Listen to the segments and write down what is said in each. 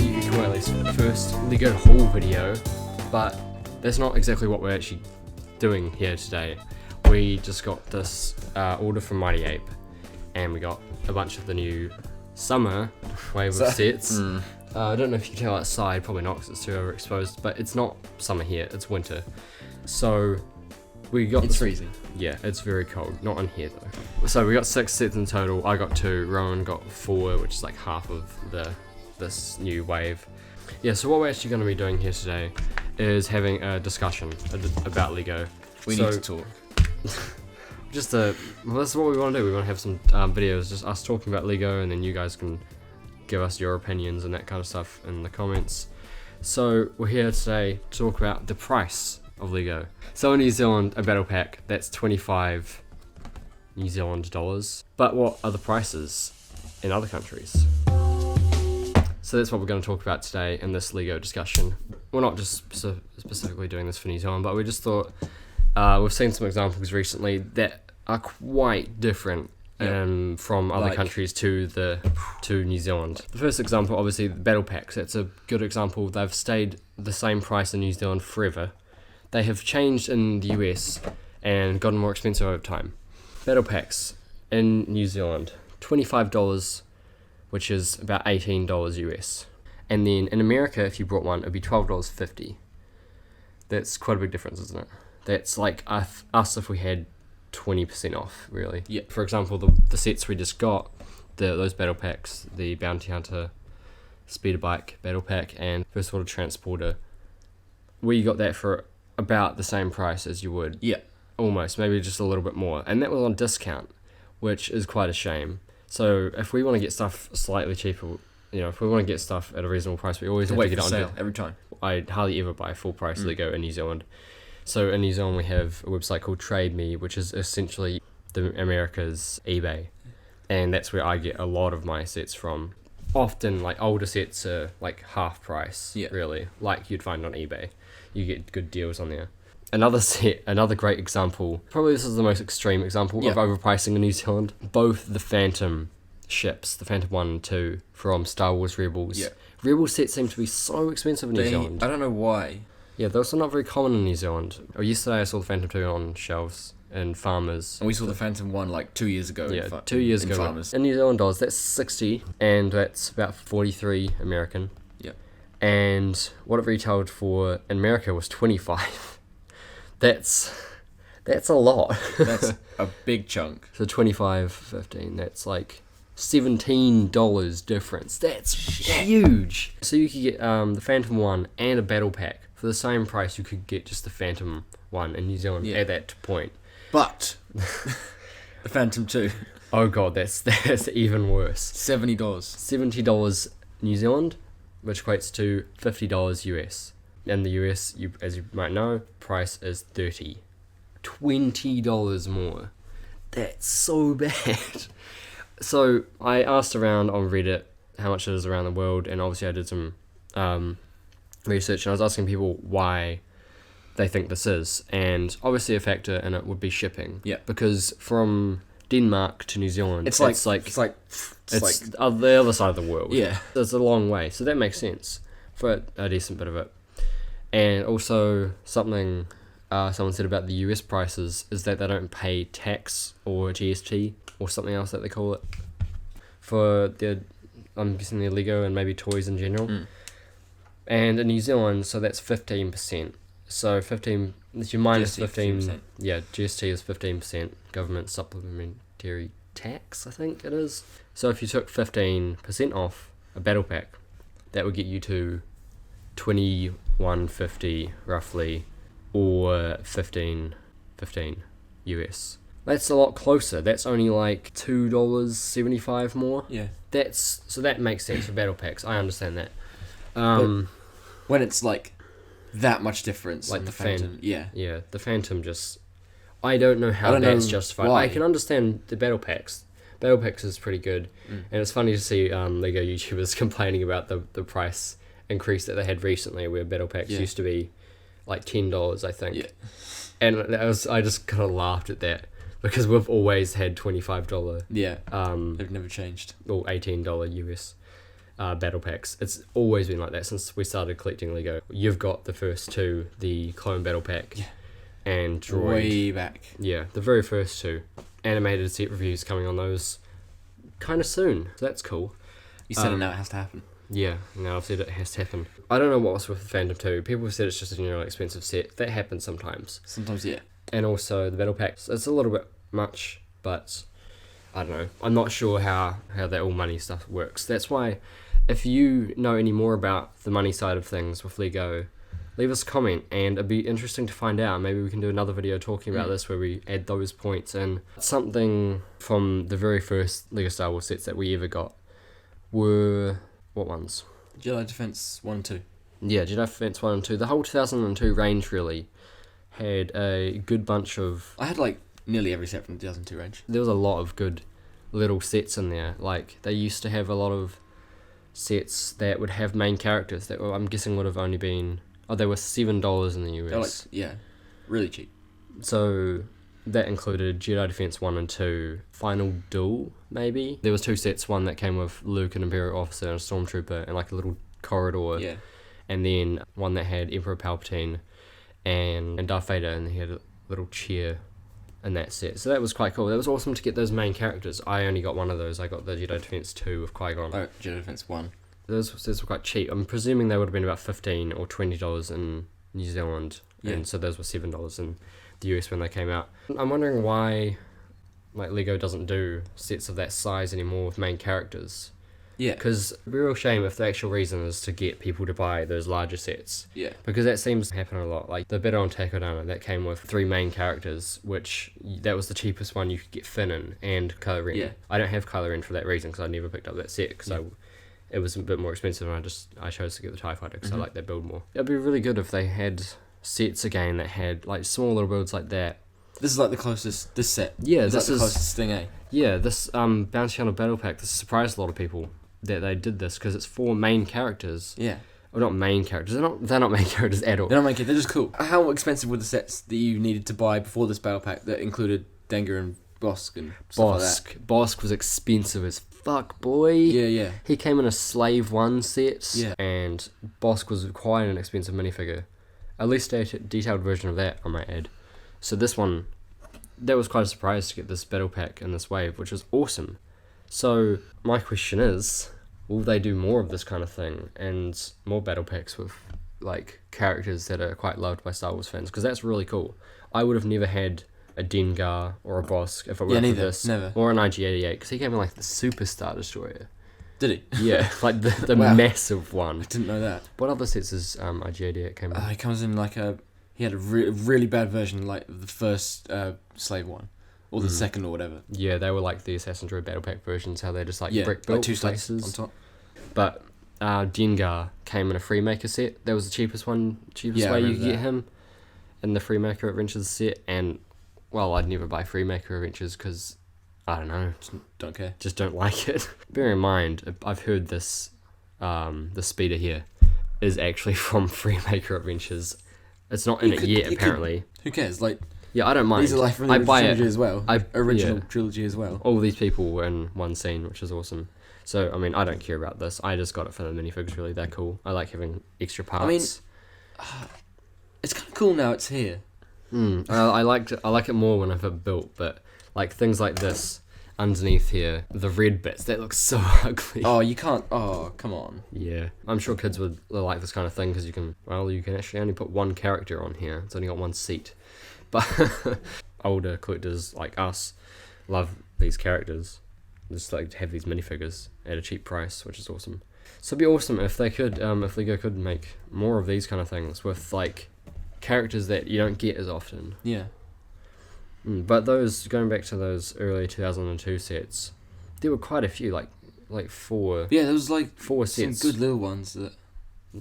what you could call at least the first Lego haul video, but that's not exactly what we're actually doing here today. We just got this order from Mighty Ape, and we got a bunch of the new summer wave of sets. I don't know if you can tell outside, probably not because it's too overexposed, but it's not summer here, it's winter. So we got It's freezing. Yeah, it's very cold. Not in here though. So we got 6 sets in total. I got 2, Rowan got 4, which is like half of this new wave. Yeah, so what we're actually going to be doing here today is having a discussion about Lego. We need to talk. This is what we want to do. We want to have some videos, just us talking about Lego, and then you guys can give us your opinions and that kind of stuff in the comments. So we're here today to talk about the price of Lego. So in New Zealand, a battle pack, that's 25 New Zealand dollars. But what are the prices in other countries? So that's what we're going to talk about today in this Lego discussion. We're not just specifically doing this for New Zealand, but we just thought we've seen some examples recently that are quite different from other countries to New Zealand. The first example, obviously, the battle packs. That's a good example. They've stayed the same price in New Zealand forever. They have changed in the US and gotten more expensive over time. Battle packs in New Zealand, $25, which is about $18 US. And then in America, if you brought one, it'd be $12.50. That's quite a big difference, isn't it? That's like us if we had 20% off, really. Yeah. For example, the sets we just got, those battle packs, the Bounty Hunter, Speeder Bike battle pack, and First World Transporter, we got that for about the same price as you would. Yeah. Almost, maybe just a little bit more. And that was on discount, which is quite a shame. So if we want to get stuff slightly cheaper, if we want to get stuff at a reasonable price, we always have to get it on sale every time. I hardly ever buy full price Lego in New Zealand. So in New Zealand we have a website called Trade Me, which is essentially America's eBay. And that's where I get a lot of my sets from. Often like older sets are like half price, really, like you'd find on eBay. You get good deals on there. Another great example, probably this is the most extreme example of overpricing in New Zealand. Both the Phantom ships, the Phantom 1 and 2 from Star Wars Rebels. Yeah. Rebel sets seem to be so expensive in New Zealand. I don't know why. Yeah, those are not very common in New Zealand. Yesterday I saw the Phantom 2 on shelves in Farmers. And we saw the Phantom 1 like 2 years ago. Yeah, 2 years ago. Farmers. In New Zealand dollars, that's 60, and that's about 43 American. Yeah. And what it retailed for in America was 25. That's a lot. That's a big chunk. So 25, 15, that's like $17 difference. That's huge. So you could get the Phantom 1 and a battle pack for the same price. You could get just the Phantom 1 in New Zealand at that point. But the Phantom 2. Oh god, that's even worse. $70. $70 New Zealand, which equates to $50 US. In the US, as you might know, price is $30. $20 more. That's so bad. So I asked around on Reddit how much it is around the world, and obviously I did some research, and I was asking people why they think this is, and obviously a factor in it would be shipping. Yeah. Because from Denmark to New Zealand, it's like the other side of the world. Yeah. It's a long way, so that makes sense for a decent bit of it. And also something someone said about the US prices is that they don't pay tax or GST or something else that they call it for I'm guessing their Lego and maybe toys in general. And in New Zealand, so that's 15%. So 15, if you minus 15, yeah, GST is 15% government supplementary tax, I think it is. So if you took 15% off a battle pack, that would get you to $21.50 roughly, or 15 US. That's a lot closer. That's only like $2.75 more. Yeah. So that makes sense for battle packs. I understand that. But when it's like that much difference, like the Phantom. Yeah, the Phantom just, I don't know how that's justified. Why. I can understand the battle packs. Battle packs is pretty good, and it's funny to see Lego YouTubers complaining about the price increase that they had recently, where battle packs used to be like $10, I think. Yeah. And I just kind of laughed at that because we've always had $25. Yeah. They've never changed. Or $18 US. battle packs. It's always been like that since we started collecting Lego. You've got the first two, the clone battle pack and droid. Way back. Yeah, the very first two. Animated set reviews coming on those kind of soon, so that's cool. You said it now, it has to happen. Yeah, now I've said it has to happen. I don't know what's with the Phantom 2. People have said it's just a generally expensive set. That happens sometimes. Sometimes, yeah. And also the battle packs. It's a little bit much, but I don't know. I'm not sure how that all money stuff works. That's why if you know any more about the money side of things with Lego, leave us a comment and it'd be interesting to find out. Maybe we can do another video talking about this where we add those points in. Something from the very first Lego Star Wars sets that we ever got were... What ones? Jedi Defense 1 and 2. Yeah, Jedi Defense 1 and 2. The whole 2002 range really had a good bunch of... I had like nearly every set from the 2002 range. There was a lot of good little sets in there. Like, they used to have a lot of sets that would have main characters that I'm guessing would have only been... Oh, they were $7 in the US. They're like, yeah, really cheap. So that included Jedi Defense 1 and 2, Final Duel, maybe. There was two sets, one that came with Luke, an Imperial officer, and a Stormtrooper, and like a little corridor. Yeah. And then one that had Emperor Palpatine and Darth Vader, and he had a little chair in that set. So that was quite cool. That was awesome to get those main characters. I only got one of those. I got the Jedi Defense 2 with Qui-Gon. Oh, Jedi Defense 1. Those were quite cheap. I'm presuming they would have been about $15 or $20 in New Zealand. Yeah. And so those were $7 in the US when they came out. I'm wondering why like Lego doesn't do sets of that size anymore with main characters. Yeah. Because it'd be a real shame if the actual reason is to get people to buy those larger sets. Yeah. Because that seems to happen a lot. Like the Battle on Takodana, that came with 3 main characters, which that was the cheapest one you could get Finn in and Kylo Ren. Yeah. I don't have Kylo Ren for that reason because I never picked up that set because it was a bit more expensive and I chose to get the TIE Fighter because I like that build more. It'd be really good if they had sets again that had like small little builds like that. This is like the closest, this set. Yeah, this this like is the closest thing, eh? Yeah, this Bounty Hunter Battle Pack, this surprised a lot of people that they did this because it's 4 main characters. Yeah. Well, not main characters. They're not main characters at all. They don't make it. They're just cool. How expensive were the sets that you needed to buy before this battle pack that included Dengar and Bosk and stuff like that? Bosk was expensive as fuck, boy. Yeah, yeah. He came in a Slave 1 set. Yeah. And Bosk was quite an expensive minifigure. At least a detailed version of that, I might add. So this one, that was quite a surprise to get this battle pack in this wave, which was awesome. So my question is, will they do more of this kind of thing and more battle packs with like characters that are quite loved by Star Wars fans? Because that's really cool. I would have never had a Dengar or a Bosk if it weren't for this. Never. Or an IG-88, because he came in like the Super Star Destroyer. Did he? Yeah, like the Wow. massive one. I didn't know that. What other sets is IG-88 came in? He comes in like he had a really bad version, like the first Slave one. Or the second or whatever. Yeah, they were like the Assassin's Creed Battle Pack versions, how they just like brick built like 2 slaves places. on top. But Dengar came in a Freemaker set. That was the cheapest way you could get him in the Freemaker Adventures set. And, well, I'd never buy Freemaker Adventures because, I don't know. Don't care. Just don't like it. Bear in mind, I've heard this, the speeder here is actually from Freemaker Adventures. It's not in it yet, apparently. Who cares? Like... Yeah, I don't mind. These are like from the original trilogy as well. Original trilogy as well. All these people were in one scene, which is awesome. So, I mean, I don't care about this. I just got it for the minifigs, really. They're cool. I like having extra parts. I mean, it's kind of cool now it's here. I like it more when I've built, but like things like this underneath here, the red bits, that looks so ugly. Oh, you can't. Oh, come on. Yeah, I'm sure kids would like this kind of thing because you can actually only put one character on here. It's only got one seat. But older collectors like us love these characters. Just like to have these minifigures at a cheap price, which is awesome. So it'd be awesome if they could, if Lego could make more of these kind of things with like characters that you don't get as often. Yeah. But those, going back to those early 2002 sets, there were quite a few, like 4. Yeah, there was like 4 some sets. good little ones that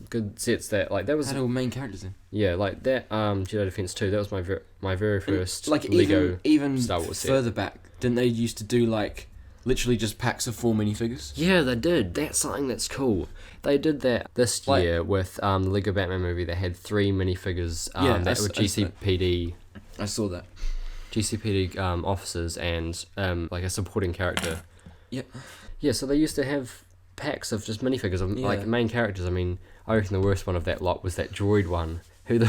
Good sets that like that was had all main characters in. Yeah, like that Jedi Defense 2. That was my very first like Lego even Star Wars set. further back. Didn't they used to do like literally just packs of 4 minifigures? Yeah, they did. That's something that's cool. They did that this year with the Lego Batman movie. They had 3 minifigures that were GCPD. I saw that. GCPD officers and like a supporting character. Yep. Yeah, so they used to have packs of just minifigures of Yeah. like main characters. I mean, I reckon the worst one of that lot was that droid one. Who the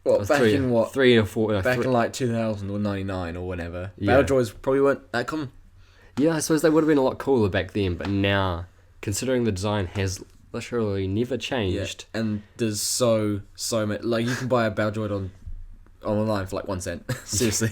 What, back in what? 3 or 4? Back in like 2000 or 99 or whenever. Yeah. Battle droids probably weren't that common. Yeah, I suppose they would have been a lot cooler back then, but now, considering the design has literally never changed. Yeah. And there's so much. Like, you can buy a battle droid online for like 1 cent. Seriously.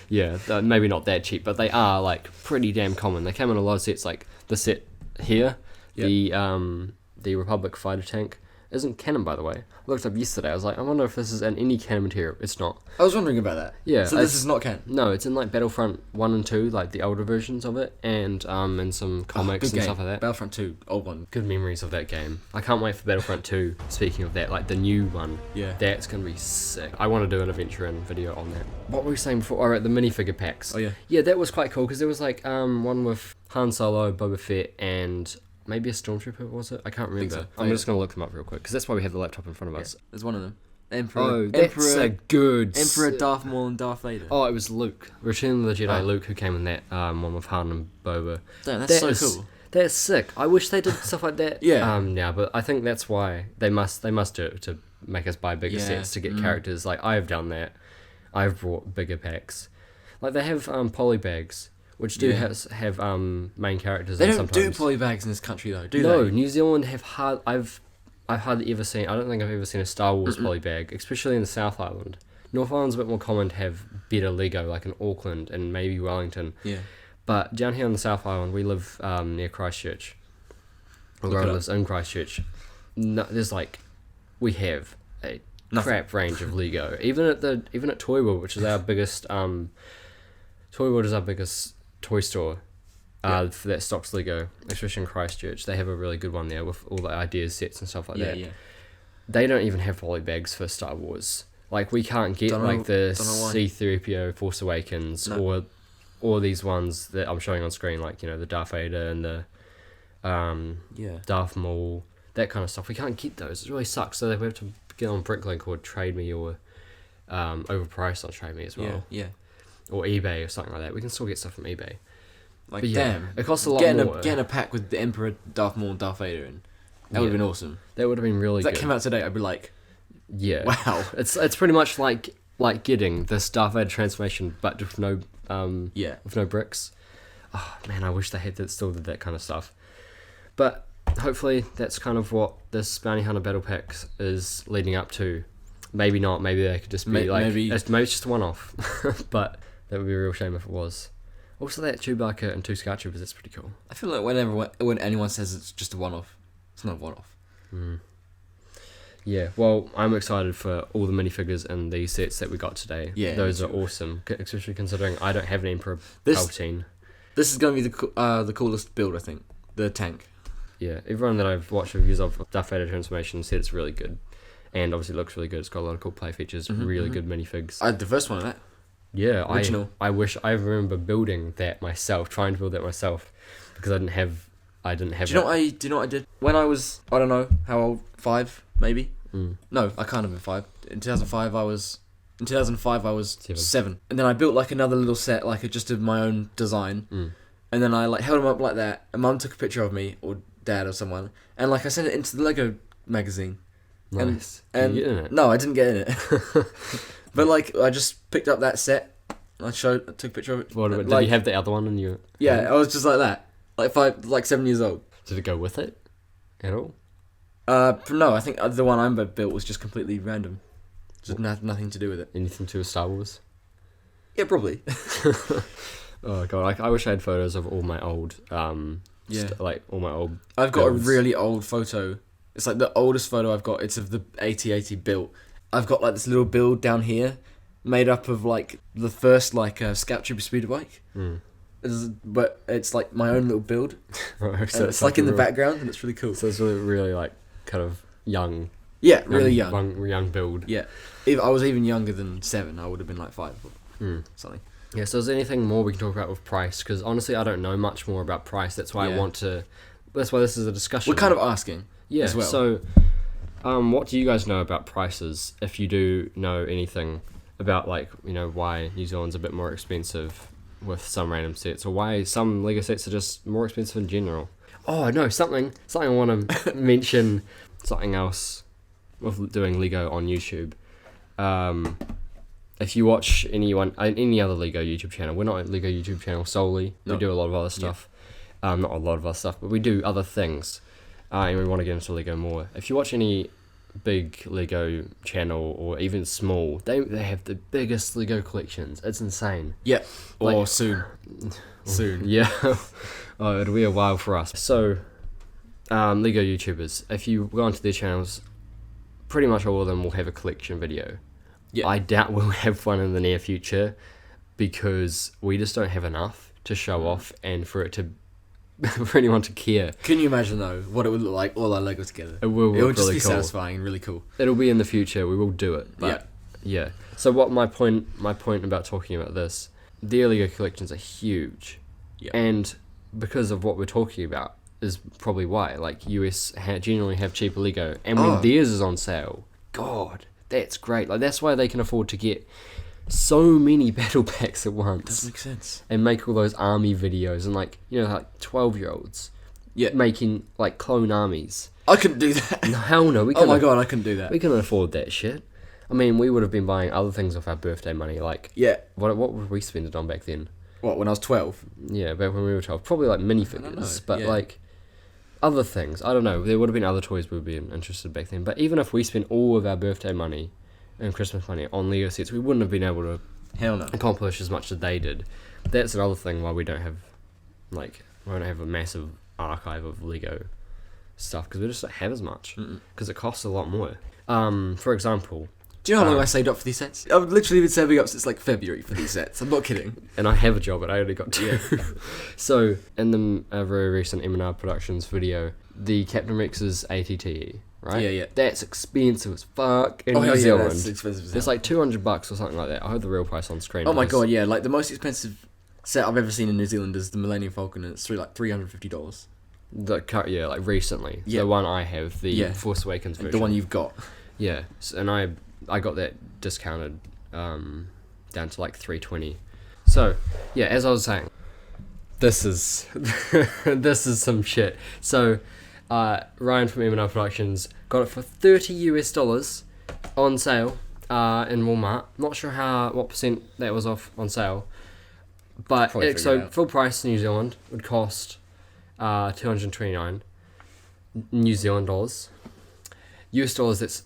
Yeah, maybe not that cheap, but they are like pretty damn common. They come in a lot of sets, like the set here, the Republic fighter tank isn't canon, by the way. I looked up yesterday. I was like, I wonder if this is in any canon material. It's not. I was wondering about that. Yeah, So this is not canon. No, it's in like Battlefront 1 and 2, like the older versions of it, and in some comics and stuff like that. Battlefront 2, old one. Good memories of that game. I can't wait for Battlefront 2. Speaking of that, like the new one. Yeah. That's gonna be sick. I want to do an adventure in video on that. What were we saying before? Alright, the minifigure packs. Oh yeah. Yeah, that was quite cool because there was like one with Han Solo, Boba Fett, and maybe a Stormtrooper, was it? I can't remember. so. I'm just gonna look them up real quick because that's why we have the laptop in front of us. There's one of them. Emperor. Oh, that's a good. Emperor Darth Maul and Darth Vader. Oh, it was Luke. Return of the Jedi. Oh. Luke, who came in that one with Han and Boba. Damn, that's so cool. That's sick. I wish they did stuff like that. Yeah. Now, but I think that's why they must do it to make us buy bigger sets to get characters. Like I've done that. I've brought bigger packs. Like they have poly bags, which do have main characters. They in don't sometimes. do polybags in this country though, do No, they? New Zealand have I've hardly ever seen. I don't think I've ever seen a Star Wars polybag, especially in the South Island. North Island's a bit more common to have better Lego, like in Auckland and maybe Wellington. Yeah. But down here on the South Island, we live near Christchurch. Look Or it I up. lives in Christchurch. No, there's like, we have a crap range of Lego. Even at Toy World, which is our biggest Toy World is our biggest toy store. For that stocks Lego, especially in Christchurch, they have a really good one there with all the ideas sets and stuff like that. Yeah. They don't even have poly bags for Star Wars. Like we can't get Don't know why. C-3PO Force Awakens or these ones that I'm showing on screen, like the Darth Vader and the Darth Maul, that kind of stuff. We can't get those. It really sucks. So we have to get on Bricklink or Trade Me or overpriced on Trade Me as well. Yeah. Or eBay or something like that. We can still get stuff from eBay. Like, But yeah, damn. it costs a lot more. Getting a pack with the Emperor, Darth Maul, and Darth Vader in. That would have been awesome. That would have been really If that good. came out today, I'd be like, Yeah. wow. It's pretty much like getting this Darth Vader transformation, but with no bricks. Oh man, I wish they still did that kind of stuff. But hopefully that's kind of what this Bounty Hunter Battle Pack is leading up to. Maybe not. Maybe they could just be maybe it's just a one-off. But that would be a real shame if it was. Also, that Chewbacca and 2 Scout Troopers, that's pretty cool. I feel like when anyone says it's just a one-off, it's not a one-off. Yeah, well, I'm excited for all the minifigures and the sets that we got today. Yeah, those me are too. awesome, especially considering I don't have an Emperor This- Palpatine. This is going to be the coolest build, I think. The tank. Yeah, everyone that I've watched reviews of Darth Vader transformation said it's really good, and obviously it looks really good. It's got a lot of cool play features, really good minifigs. I had the first one of that. Yeah, Original. I wish I remember building that myself, trying to build that myself, because I didn't have. Do you know what I did? When I was, I don't know, how old? 5, maybe? No, I can't have been 5. In 2005 I was 7. And then I built like another little set, like just of my own design. And then I like held them up like that, and Mum took a picture of me, or Dad or someone, and like I sent it into the Lego magazine. Nice. And Did you get in it? No, I didn't get in it. But like I just picked up that set, I took a picture of it. Did like, you have the other one in your? Yeah, I was just like that. Like 7 years old. Did it go with it at all? No, I think the one I built was just completely random. Just nothing to do with it. Anything to do with Star Wars? Yeah, probably. Oh god, I wish I had photos of all my old like all my old. I've got builds. a really old photo. It's like the oldest photo I've got. It's of the AT-80 built. I've got like this little build down here, made up of like the first like Scout Trooper speeder bike. But it's like my own little build. Right, So it's like in the background, and it's really cool. So it's really like kind of young. Yeah, really young. Young build. Yeah, if I was even younger than 7, I would have been like 5 or something. Yeah, so is there anything more we can talk about with price? Because honestly, I don't know much more about price. That's why I want to. That's why this is a discussion. We're kind of asking. Yeah. As well. So, what do you guys know about prices? If you do know anything about why New Zealand's a bit more expensive with some random sets, or why some Lego sets are just more expensive in general. Oh no, something I want to mention. Something else with doing Lego on YouTube. If you watch any other Lego YouTube channel, we're not a Lego YouTube channel solely. No. We do a lot of other stuff. Yeah. Not a lot of other stuff, but we do other things. And we want to get into Lego more. If you watch any big Lego channel or even small, they have the biggest Lego collections. It's insane. Yeah. Or soon. Yeah. Oh, it'll be a while for us. So, Lego YouTubers, if you go onto their channels, pretty much all of them will have a collection video. Yeah. I doubt we'll have one in the near future because we just don't have enough to show off and for it to for anyone to care. Can you imagine though what it would look like all our Legos together? It will just really be cool. satisfying and really cool. It'll be in the future. We will do it. But yeah. So what my point about talking about this, their Lego collections are huge, and because of what we're talking about is probably why like US generally have cheaper Lego, and when theirs is on sale, God, that's great. Like that's why they can afford to get so many battle packs at once. Doesn't make sense. And make all those army videos and like 12-year-olds making like clone armies. I couldn't do that. No, hell no. Oh my god, I couldn't do that. We couldn't afford that shit. I mean, we would have been buying other things off our birthday money. Like what would we spend it on back then? What, when I was 12? Yeah, back when we were 12. Probably like minifigures, but like other things. I don't know. There would have been other toys we would be interested back then. But even if we spent all of our birthday money and Christmas money on Lego sets, we wouldn't have been able to accomplish as much as they did. That's another thing why we don't have a massive archive of Lego stuff, because we just don't have as much because it costs a lot more. For example, do you know how long I saved up for these sets? I've literally been saving up since like February for these sets. I'm not kidding. And I have a job, but I only got 2. So in the very recent M&R Productions video, the Captain Rex's ATTE, right? Yeah. That's expensive as fuck in New Zealand. That's expensive. It's like $200 or something like that. I have the real price on screen. Oh my god, yeah. Like the most expensive set I've ever seen in New Zealand is the Millennium Falcon, and it's like $350. Like recently. Yeah. The one I have, the Force Awakens version. The one you've got. Yeah. And I got that discounted down to like $320. So, yeah, as I was saying, this is some shit. So, Ryan from M&R Productions got it for $30 on sale in Walmart. Not sure what percent that was off on sale, but full price in New Zealand would cost 229 New Zealand dollars. US dollars, that's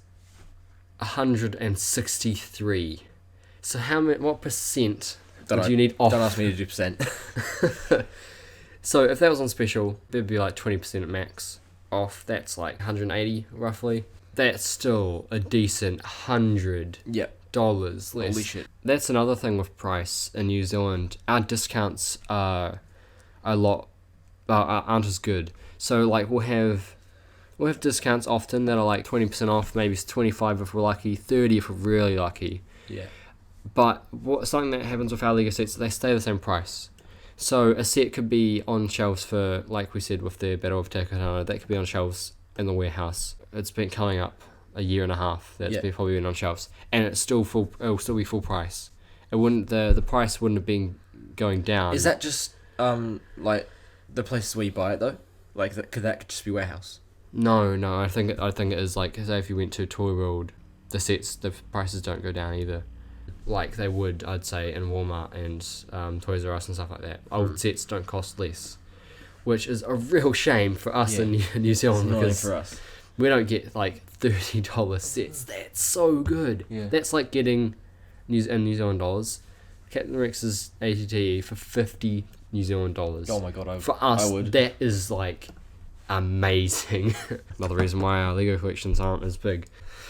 163. So what percent would you need off? Don't ask me to do percent. So if that was on special, there'd be like 20% at max off. That's like 180 roughly. That's still a decent $100 less. Holy shit. That's another thing with price in New Zealand. Our discounts are aren't as good. So like we'll have discounts often that are like 20% off, maybe it's 25 if we're lucky, 30 if we're really lucky. Yeah. But something that happens with our Lego sets, they stay the same price. So a set could be on shelves for, like we said with the Battle of Takahata, that could be on shelves in the warehouse. It's been coming up a year and a half. That's probably been on shelves, and it's still full. It'll still be full price. It wouldn't the price wouldn't have been going down. Is that just like the places where you buy it though? Like could that just be warehouse? No. I think it is like, say if you went to Toy World, the prices don't go down either. Like they would, I'd say, in Walmart and Toys R Us and stuff like that. Old sets don't cost less, which is a real shame for us in New Zealand, because for us. We don't get like $30 sets. That's so good. Yeah. That's like getting New Zealand dollars, Captain Rex's ATTE for $50 New Zealand dollars. Oh my god! For us, I would. that is like amazing. Another reason why our Lego collections aren't as big.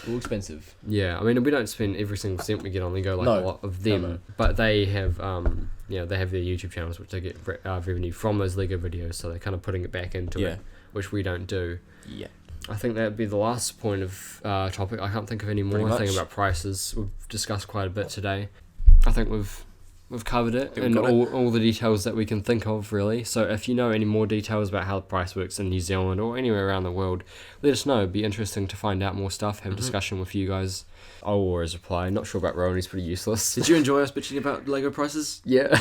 All expensive. Yeah, I mean, we don't spend every single cent we get on Lego like a lot of them, no. But they have, they have their YouTube channels which they get revenue from those Lego videos, so they're kind of putting it back into it, which we don't do. Yeah. I think that would be the last point of topic. I can't think of any more thing about prices. We've discussed quite a bit today. I think we've we've covered it think and we got it. all the details that we can think of, really. So if you know any more details about how the price works in New Zealand or anywhere around the world, let us know. It'd be interesting to find out more stuff, have a discussion with you guys. I'll always reply. Not sure about Rowan, he's pretty useless. Did you enjoy us bitching about Lego prices? Yeah.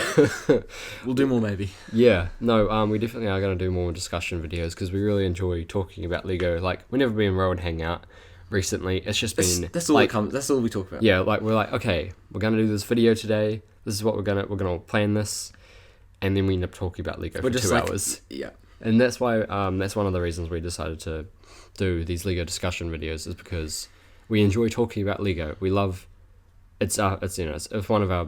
We'll do more maybe. Yeah, no, we definitely are going to do more discussion videos because we really enjoy talking about Lego. Like, whenever me and Rowan hang out recently, it's just been That's all like, that's all we talk about. yeah, like we're like, okay, we're going to do this video today. This is what we're gonna plan this, and then we end up talking about Lego for 2 hours. Yeah. And that's why that's one of the reasons we decided to do these Lego discussion videos, is because we enjoy talking about Lego. We love it's one of our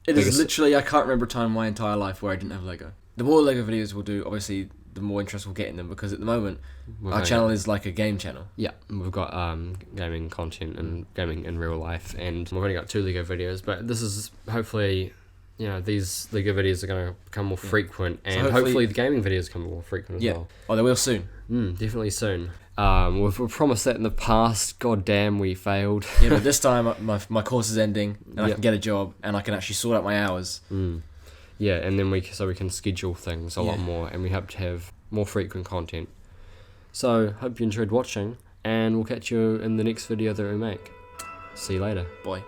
It biggest- is literally, I can't remember a time in my entire life where I didn't have Lego. The more Lego videos we'll do, obviously, the more interest we'll get in them, because at the moment, our channel is like a game channel. Yeah, we've got gaming content and gaming in real life, and we've only got 2 Lego videos, but this is hopefully, these Lego videos are going to become more frequent, and hopefully the gaming videos become more frequent as well. Oh, they will soon. Definitely soon. We've promised that in the past. God damn, we failed. Yeah, but this time my course is ending, and I can get a job, and I can actually sort out my hours. Yeah, and then we can schedule things a lot more, and we hope to have more frequent content. So, hope you enjoyed watching, and we'll catch you in the next video that we make. See you later. Bye.